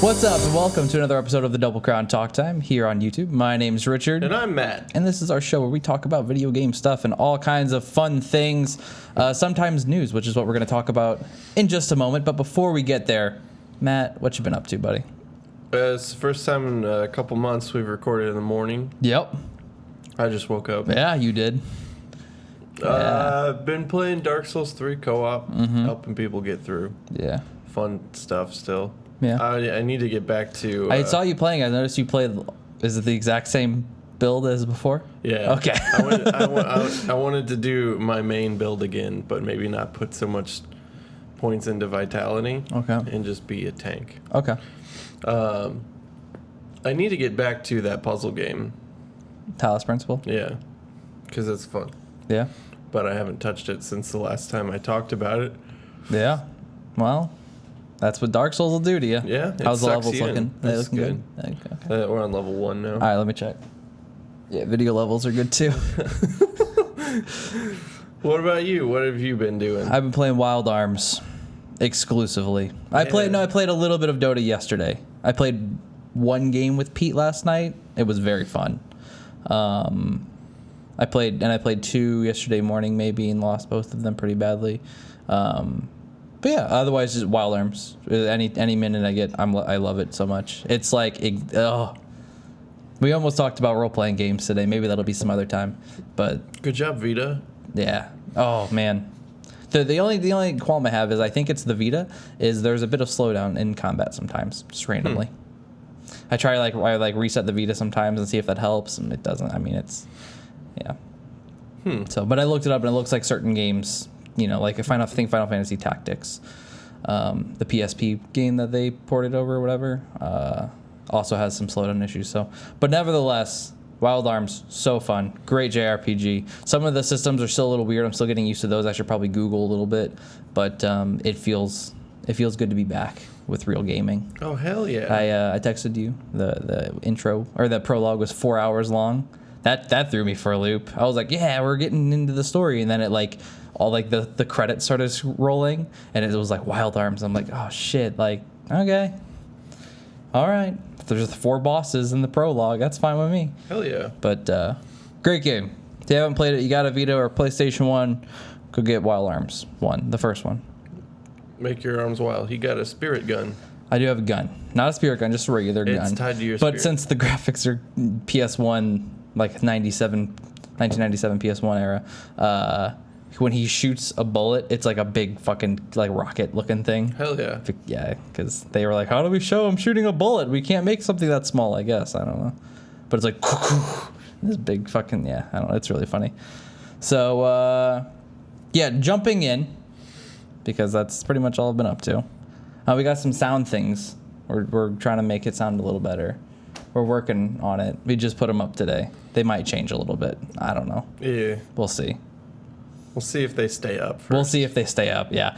What's up, and welcome to another episode of the Double Crown Talk Time here on YouTube. My name's Richard. And I'm Matt. And this is our show where we talk about video game stuff and all kinds of fun things, sometimes news, which is what we're going to talk about in just a moment. But before we get there, Matt, what you been up to, buddy? It's the first time in a couple months we've recorded in the morning. Yep. I just woke up. Yeah, you did. I've been playing Dark Souls 3 co-op, helping people get through. Yeah. Fun stuff still. Yeah. I need to get back to... I saw you playing. I noticed you played... Is it the exact same build as before? Yeah. Okay. I wanted to do my main build again, but maybe not put so much points into vitality. Okay. And just be a tank. Okay. I need to get back to that puzzle game. Talos Principle? Yeah. Because it's fun. Yeah. But I haven't touched it since the last time I talked about it. Yeah. Well... That's what Dark Souls will do to you. Yeah. How's the levels looking? They looking good. Okay. We're on level 1 now. All right, let me check. Yeah, video levels are good too. What about you? What have you been doing? I've been playing Wild Arms exclusively. I played a little bit of Dota yesterday. I played one game with Pete last night. It was very fun. I played two yesterday morning maybe and lost both of them pretty badly. But yeah, otherwise just Wild Arms. Any minute I get, I love it so much. It's like, we almost talked about role-playing games today. Maybe that'll be some other time. But good job, Vita. Yeah. Oh man. The only qualm I have is I think it's the Vita is there's a bit of slowdown in combat sometimes, just randomly. I try I reset the Vita sometimes and see if that helps, and it doesn't. I mean, it's yeah. So, but I looked it up and it looks like certain games. You know, like Final Fantasy Tactics, the PSP game that they ported over or whatever, also has some slowdown issues. So, but nevertheless, Wild Arms, so fun, great JRPG. Some of the systems are still a little weird. I'm still getting used to those. I should probably Google a little bit, but it feels good to be back with real gaming. Oh hell yeah! I texted you the intro or the prologue was 4 hours long. That threw me for a loop. I was like, yeah, we're getting into the story, and then it like. All like the credits started rolling and it was like Wild Arms. I'm like, oh shit, like, okay. All right. If there's 4 bosses in the prologue, that's fine with me. Hell yeah. But great game. If you haven't played it, you got a Vita or PlayStation 1, go get Wild Arms 1, the first one. Make your arms wild. He got a spirit gun. I do have a gun. Not a spirit gun, just a regular gun. It's tied to your But spirit. since the graphics are PS1, like 1997 PS1 era, when he shoots a bullet, it's like a big fucking like rocket looking thing. Hell yeah. Yeah, because they were like, how do we show him shooting a bullet? We can't make something that small, I guess. I don't know. But it's like, this big fucking, yeah, I don't know. It's really funny. So, yeah, jumping in, because that's pretty much all I've been up to. We got some sound things. We're trying to make it sound a little better. We're working on it. We just put them up today. They might change a little bit. I don't know. Yeah. We'll see. We'll see if they stay up first. We'll see if they stay up, yeah.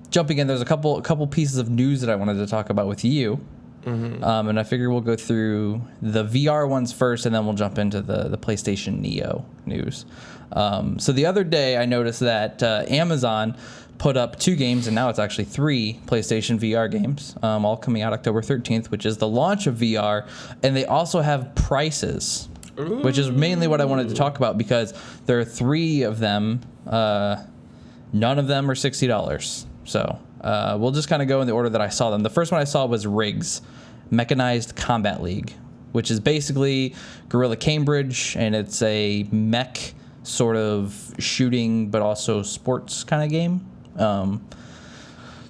Jumping in, there's a couple pieces of news that I wanted to talk about with you. And I figure we'll go through the VR ones first, and then we'll jump into the PlayStation Neo news. So the other day, I noticed that Amazon put up 2 games, and now it's actually 3 PlayStation VR games, all coming out October 13th, which is the launch of VR, and they also have prices. Ooh. Which is mainly what I wanted to talk about because there are 3 of them. None of them are $60. So we'll just kind of go in the order that I saw them. The first one I saw was RIGS, Mechanized Combat League, which is basically Guerrilla Cambridge, and it's a mech sort of shooting but also sports kind of game.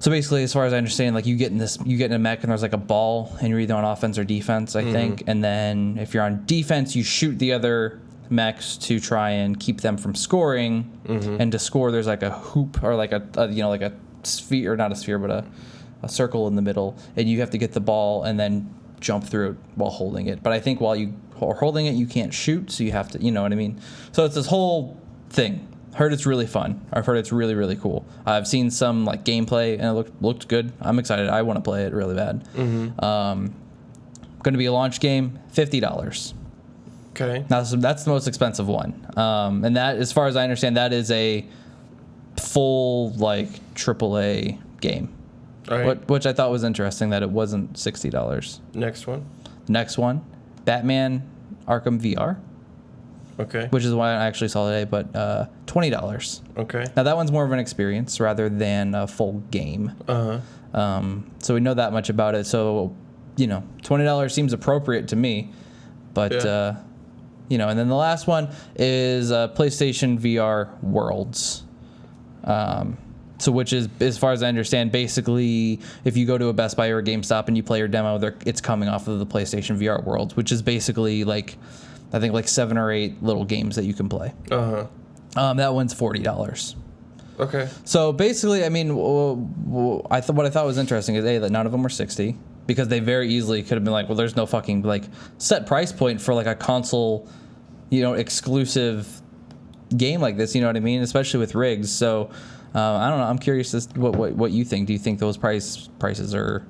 So basically, as far as I understand, like you get in a mech and there's like a ball and you're either on offense or defense, I think. And then if you're on defense, you shoot the other mechs to try and keep them from scoring. And to score, there's like a hoop or like a sphere, or not a sphere, but a circle in the middle, and you have to get the ball and then jump through it while holding it. But I think while you are holding it, you can't shoot, so you have to, you know what I mean? So it's this whole thing. Heard it's really fun. I've heard it's really, really cool. I've seen some like gameplay and it looked good. I'm excited. I want to play it really bad. Going to be a launch game, $50. Okay. Now that's the most expensive one, and that, as far as I understand, that is a full like AAA game. All right. which I thought was interesting that it wasn't $60. Next one. Next one, Batman Arkham VR, Okay. which is what I actually saw today, but $20. Okay. Now that one's more of an experience rather than a full game. So we know that much about it. So, $20 seems appropriate to me. But, Yeah. and then the last one is PlayStation VR Worlds. So which is, as far as I understand, basically if you go to a Best Buy or a GameStop and you play your demo, it's coming off of the PlayStation VR Worlds, which is basically I think 7 or 8 little games that you can play. That one's $40. Okay. So basically, I mean, what I thought was interesting is that none of them were 60, because they very easily could have been well, there's no fucking set price point for a console, exclusive game like this. You know what I mean? Especially with rigs. So I don't know. I'm curious as to what you think. Do you think those prices are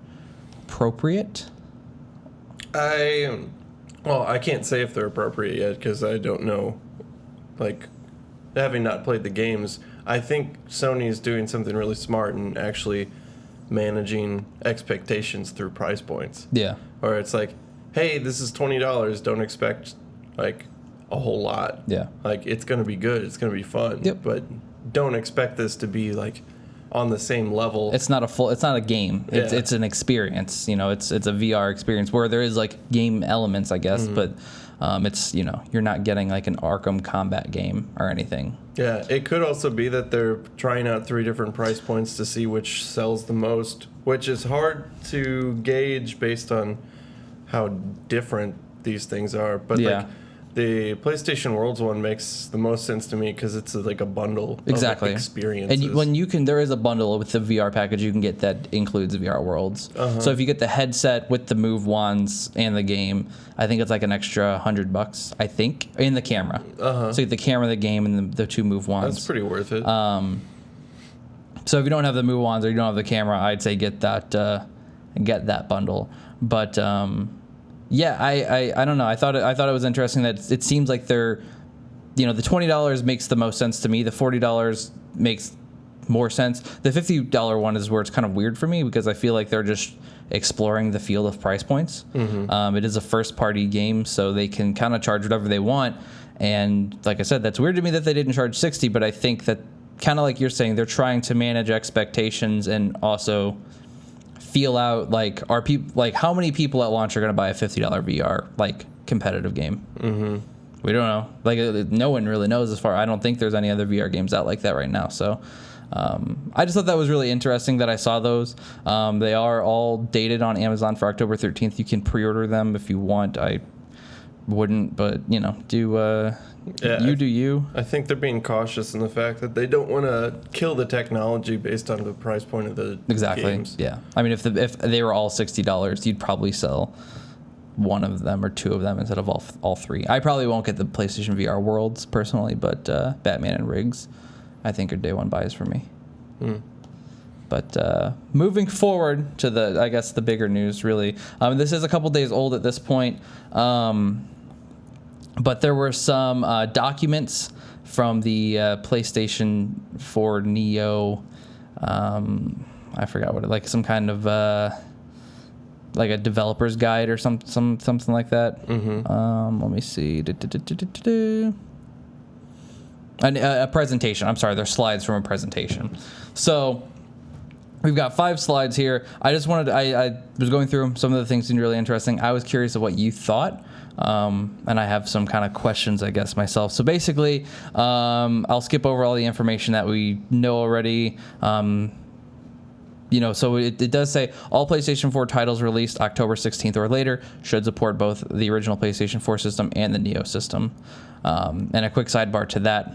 appropriate? I can't say if they're appropriate yet because I don't know. Having not played the games, I think Sony is doing something really smart and actually managing expectations through price points. Yeah. Or it's hey, this is $20. Don't expect a whole lot. Yeah. It's gonna be good. It's gonna be fun. Yep. But don't expect this to be on the same level. It's not a game. It's an experience. It's a VR experience where there is game elements, I guess, but it's you're not getting an Arkham combat game or anything. Yeah, it could also be that they're trying out 3 different price points to see which sells the most, which is hard to gauge based on how different these things are. But yeah. The PlayStation Worlds one makes the most sense to me because it's a bundle exactly. of experiences. And there is a bundle with the VR package you can get that includes VR Worlds. So if you get the headset with the Move wands and the game, I think it's an extra $100, I think, in the camera. So you get the camera, the game, and the 2 Move wands. That's pretty worth it. So if you don't have the Move wands or you don't have the camera, I'd say get that bundle. But yeah, I don't know. I thought it was interesting that it seems like they're, the $20 makes the most sense to me. The $40 makes more sense. The $50 one is where it's kind of weird for me because I feel like they're just exploring the field of price points. It is a first party game, so they can kind of charge whatever they want. And like I said, that's weird to me that they didn't charge 60, but I think that kind of like you're saying, they're trying to manage expectations and also feel out are people how many people at launch are going to buy a $50 VR competitive game. We don't know. No one really knows I don't think there's any other VR games out like that right now. So I just thought that was really interesting that I saw those. They are all dated on Amazon for October 13th. You can pre-order them if you want. I wouldn't, but do you. I think they're being cautious in the fact that they don't want to kill the technology based on the price point of the games. Yeah. I mean, if they were all $60, you'd probably sell one of them or 2 of them instead of all 3. I probably won't get the PlayStation VR Worlds personally, but Batman and Rigs, I think, are day one buys for me. But moving forward to the bigger news, really. This is a couple days old at this point. But there were some documents from the PlayStation 4 Neo. I forgot what some kind of a developer's guide or something like that. Let me see. A presentation. I'm sorry, they're slides from a presentation. So we've got 5 slides here. I just wanted I was going through them. Some of the things seemed really interesting. I was curious of what you thought. And I have some kind of questions, I guess, myself. So basically, I'll skip over all the information that we know already. So it does say all PlayStation 4 titles released October 16th or later should support both the original PlayStation 4 system and the Neo system. And a quick sidebar to that,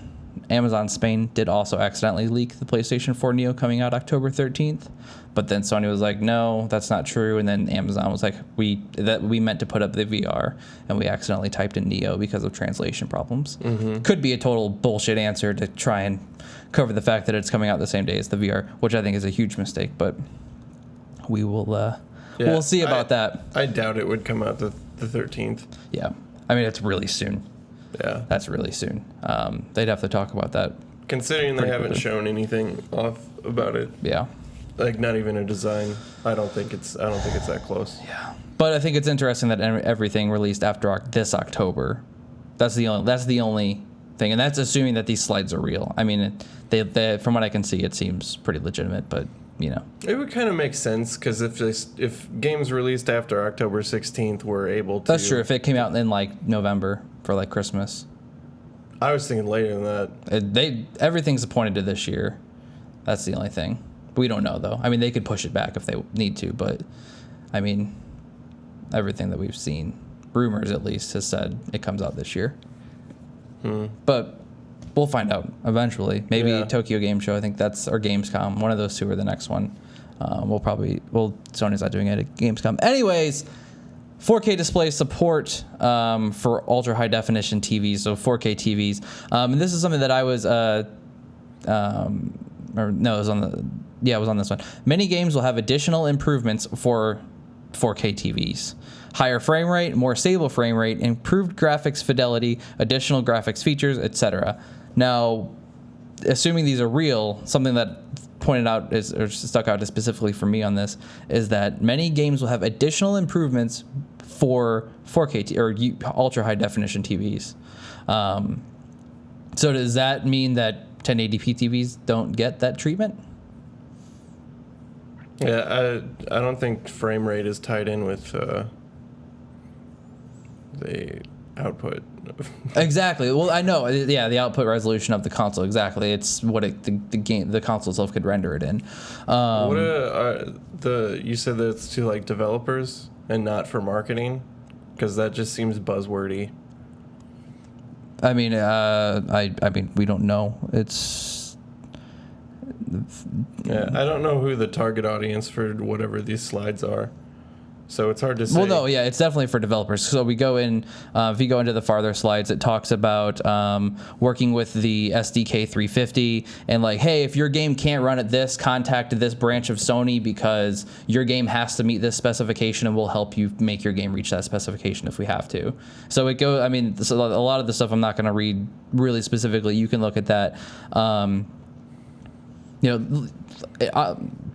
Amazon Spain did also accidentally leak the PlayStation 4 Neo coming out October 13th, but then Sony was like, no, that's not true. And then Amazon was like, we meant to put up the VR and we accidentally typed in Neo because of translation problems. Could be a total bullshit answer to try and cover the fact that it's coming out the same day as the VR, which I think is a huge mistake, but we will we'll see about that. I doubt it would come out the 13th. Yeah. I mean, it's really soon. Yeah. That's really soon. They'd have to talk about that. Considering they haven't shown anything off about it. Yeah. like not even a design. I don't think it's that close. Yeah. But I think it's interesting that everything released after this October. That's the only thing, and that's assuming that these slides are real. I mean, they from what I can see, it seems pretty legitimate. But you know, it would kind of make sense because if games released after October 16th were able to, that's true. If it came out in like November for like Christmas, I was thinking later than that. Everything's pointed to this year. That's the only thing. We don't know though. I mean, they could push it back if they need to, but I mean, everything that we've seen, rumors at least, has said it comes out this year. But we'll find out eventually. Maybe Tokyo Game Show. I think that's or Gamescom. One of those two are the next one. Sony's not doing it at Gamescom. Anyways, 4K display support for ultra high definition TVs, so 4K TVs. And this is something that I was it was on this one. Many games will have additional improvements for 4K TVs. Higher frame rate, more stable frame rate, improved graphics fidelity, additional graphics features, etc. Now, assuming these are real, something that stuck out specifically for me on this is that many games will have additional improvements for 4K or ultra high definition TVs. So does that mean that 1080p TVs don't get that treatment? Yeah, I don't think frame rate is tied in with the output. Exactly. Well, I know. Yeah, the output resolution of the console. Exactly. It's what the console itself could render it in. You said that it's to like developers and not for marketing, because that just seems buzzwordy. I mean, we don't know. It's. Yeah, I don't know who the target audience for whatever these slides are. So it's hard to say. Well, no, yeah, it's definitely for developers. So we go in, if you go into the farther slides, it talks about working with the SDK 350 and like, hey, if your game can't run at this, contact this branch of Sony because your game has to meet this specification and we'll help you make your game reach that specification if we have to. So it goes, I mean, a lot of the stuff I'm not going to read really specifically. You can look at that.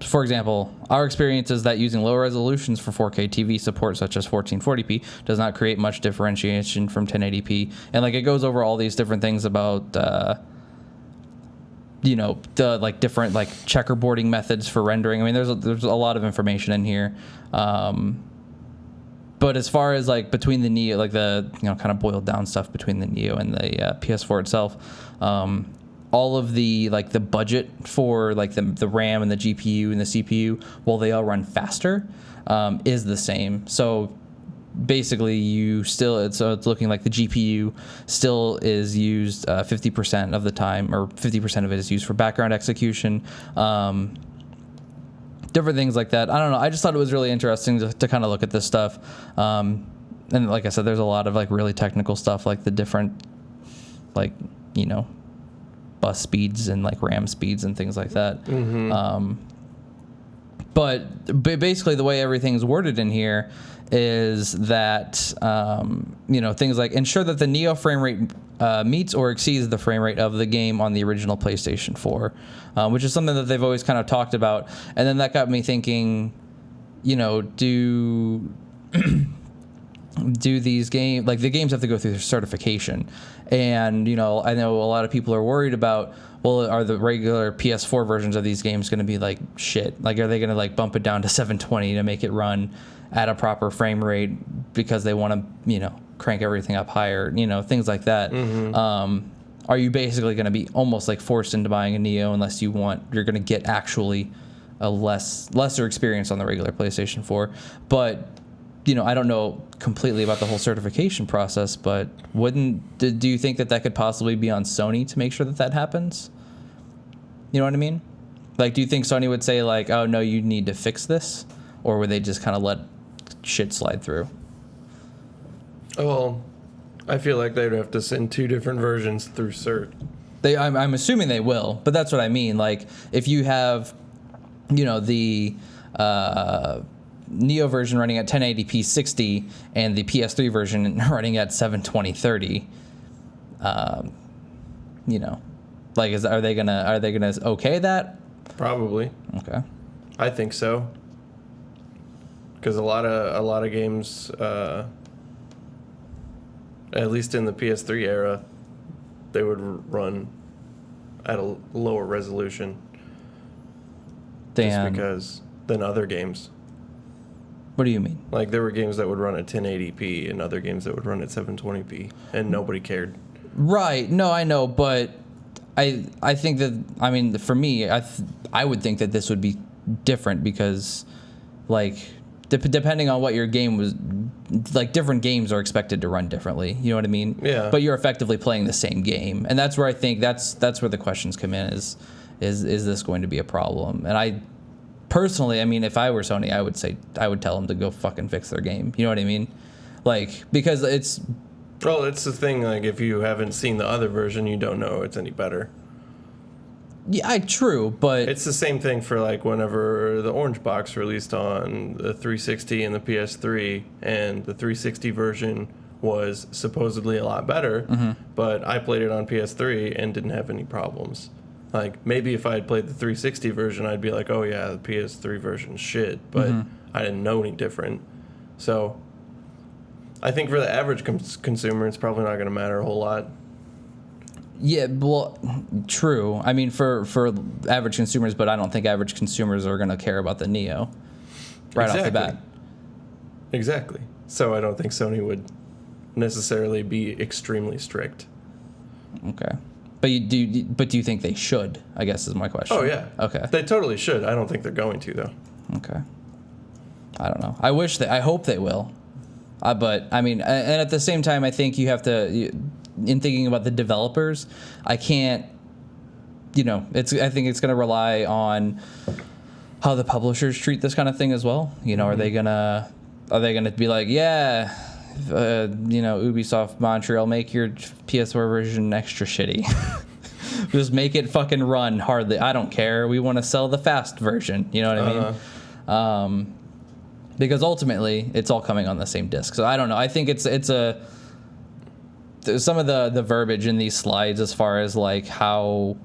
For example, our experience is that using low resolutions for 4K TV support, such as 1440p, does not create much differentiation from 1080p. And like it goes over all these different things about, the like different like checkerboarding methods for rendering. I mean, there's a lot of information in here. But as far as like between the Neo, like the kind of boiled down stuff between the Neo and the PS4 itself. All of the like the budget for like the RAM and the GPU and the CPU, while they all run faster, is the same. So basically, it's looking like the GPU still is used 50% of the time, or 50% of it is used for background execution. Different things like that. I don't know. I just thought it was really interesting to kind of look at this stuff. And like I said, there's a lot of like really technical stuff, like the different like bus speeds and like RAM speeds and things like that. Mm-hmm. But basically the way everything's worded in here is that, things like ensure that the Neo frame rate meets or exceeds the frame rate of the game on the original PlayStation 4, which is something that they've always kind of talked about. And then that got me thinking, do these games, like the games have to go through their certification. And, I know a lot of people are worried about, well, are the regular PS4 versions of these games going to be like shit? Like, are they going to like bump it down to 720 to make it run at a proper frame rate because they want to, crank everything up higher, things like that. Mm-hmm. Are you basically going to be almost like forced into buying a Neo unless you're going to get actually a lesser experience on the regular PlayStation 4? But I don't know completely about the whole certification process, but do you think that could possibly be on Sony to make sure that happens? You know what I mean? Like, do you think Sony would say like, oh no, you need to fix this? Or would they just kind of let shit slide through? Well, I feel like they'd have to send two different versions through cert. I'm assuming they will, but that's what I mean. Like, if you have, the Neo version running at 1080p 60 and the PS3 version running at 720 30, like are they gonna okay that? Probably. Okay. I think so. Because a lot of games, at least in the PS3 era, they would run at a lower resolution. Damn. Just because than other games. What do you mean? Like, there were games that would run at 1080p and other games that would run at 720p, and nobody cared. Right. No, I know, but I think that, I mean, for me, I would think that this would be different because, like, depending on what your game was, like, different games are expected to run differently. You know what I mean? Yeah. But you're effectively playing the same game, and that's where I think that's where the questions come in. Is this going to be a problem? And I personally, I mean, if I were Sony, I would tell them to go fucking fix their game. You know what I mean? Like, because it's. Well, it's the thing. Like, if you haven't seen the other version, you don't know it's any better. Yeah, true, but It's the same thing for, like, whenever the Orange Box released on the 360 and the PS3, and the 360 version was supposedly a lot better, but I played it on PS3 and didn't have any problems. Like, maybe if I had played the 360 version, I'd be like, oh yeah, the PS3 version's shit, but I didn't know any different. So, I think for the average consumer, it's probably not going to matter a whole lot. yeah, well, true. I mean, for average consumers, but I don't think average consumers are going to care about the Neo right off the bat. Exactly. So I don't think Sony would necessarily be extremely strict. Okay. But do you think they should? I guess is my question. Oh yeah. Okay. They totally should. I don't think they're going to though. Okay. I don't know. I hope they will. But I mean, and at the same time, I think you have to, in thinking about the developers, I can't, I think it's going to rely on how the publishers treat this kind of thing as well. Are they gonna be like, yeah, Ubisoft Montreal, make your PS4 version extra shitty. Just make it fucking run hardly. I don't care. We want to sell the fast version. You know what I mean? Because ultimately, it's all coming on the same disc. So I don't know. I think it's some of the verbiage in these slides as far as like how,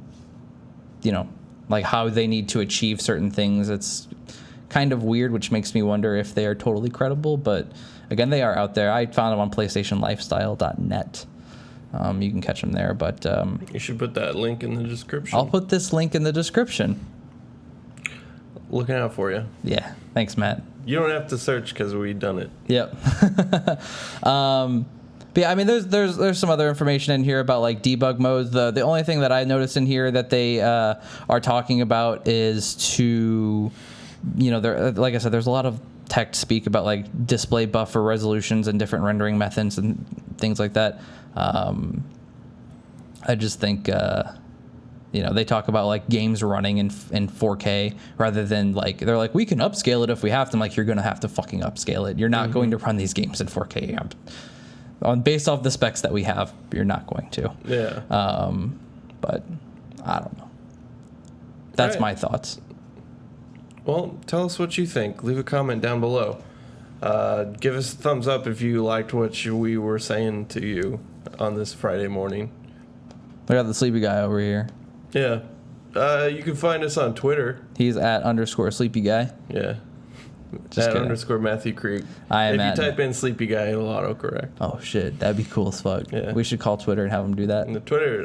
like how they need to achieve certain things. It's kind of weird, which makes me wonder if they are totally credible. But again, they are out there. I found them on PlayStationLifestyle.net. You can catch them there. But you should put that link in the description. I'll put this link in the description. Looking out for you. Yeah. Thanks, Matt. You don't have to search because we've done it. Yep. But yeah, I mean, there's some other information in here about like debug modes. The only thing that I noticed in here that they are talking about is to, there, like I said, there's a lot of tech speak about like display buffer resolutions and different rendering methods and things like that. I just think, they talk about like games running in 4K rather than like, they're like, we can upscale it if we have to. I'm like, you're going to have to fucking upscale it. You're not going to run these games in 4K. Based off the specs that we have, you're not going to. Yeah. But I don't know. That's right. My thoughts. Well, tell us what you think. Leave a comment down below. Give us a thumbs up if you liked what we were saying to you on this Friday morning. We got the sleepy guy over here. Yeah. You can find us on Twitter. He's at _sleepy guy. Yeah. Just kidding. @ Matthew Creek. If you type in sleepy guy, it'll autocorrect. Oh shit, that'd be cool as fuck. Yeah. We should call Twitter and have him do that. And the Twitter,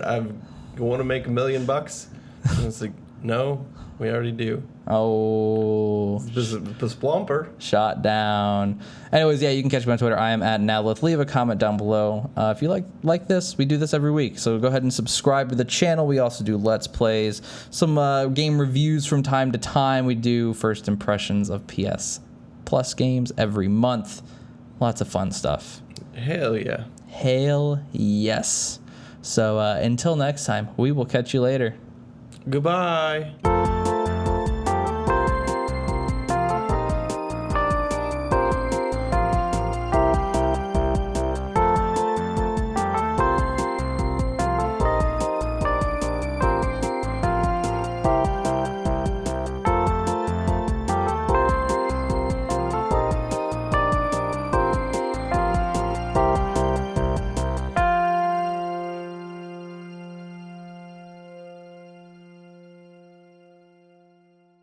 you want to make $1 million? And it's like, no, we already do. Oh. Splomper. Shot down. Anyways, yeah, you can catch me on Twitter. I am at Nowlith. Leave a comment down below. If you like this, we do this every week. So go ahead and subscribe to the channel. We also do Let's Plays, some game reviews from time to time. We do first impressions of PS Plus games every month. Lots of fun stuff. Hell yeah. Hell yes. So until next time, we will catch you later. Goodbye.